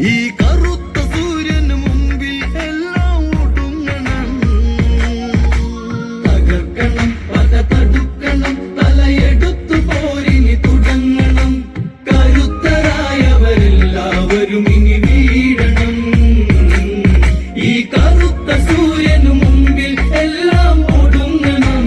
ഈ കറുത്ത സൂര്യന് മുമ്പിൽ എല്ലാം ഒടുങ്ങണം. തകർക്കണം, പത തടുക്കണം, തലയെടുത്തു പോരിനി തുടങ്ങണം. കരുത്തരായവരെല്ലാവരും ഇനി വീഴണം. ഈ കറുത്ത സൂര്യനു മുമ്പിൽ എല്ലാം ഒടുങ്ങണം.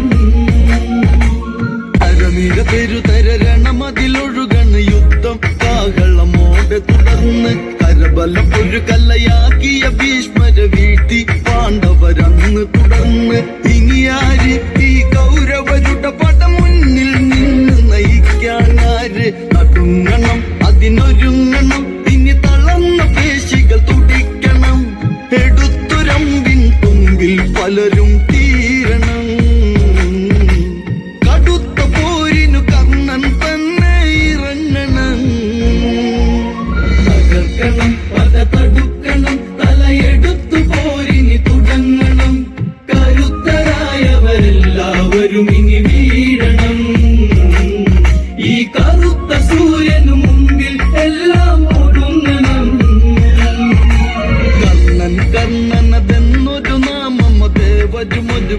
തരനിര തെരുതരണമതിലൊഴുകണ് യുദ്ധം കാഹളമോടെ തുടർന്ന്. കരബലം ഒരു കല്ലയാക്കിയ ഭീഷ്മരെ വീഴ്ത്തി പാണ്ഡവരന്ന് തുടർന്ന്. ഇനിയാര് ഈ കൗരവരുടെ പട മുന്നിൽ നിന്ന് നയിക്കാനാര്? നടുങ്ങണം, അതിനൊരുങ്ങണം, ഇനി തളർന്ന പേശികൾ തുടിക്കണം. എടുത്തുരമ്പിൻ തുമ്പിൽ പലരും തീരണം. കടുത്ത പോരിനു കർണൻ തന്നെ ഇറങ്ങണം. തകർക്കണം, പത തടുക്കണം, തലയെടുത്തു പോരിനി തുടങ്ങണം. കരുത്തരായവരെല്ലാവരും ഇനി വീഴണം. ഈ കറുത്ത സൂര്യനു മുമ്പിൽ എല്ലാം ഒടുങ്ങണം. കർണൻ കർണനതെന്നൊരു നാമം ദേവരുമൊരു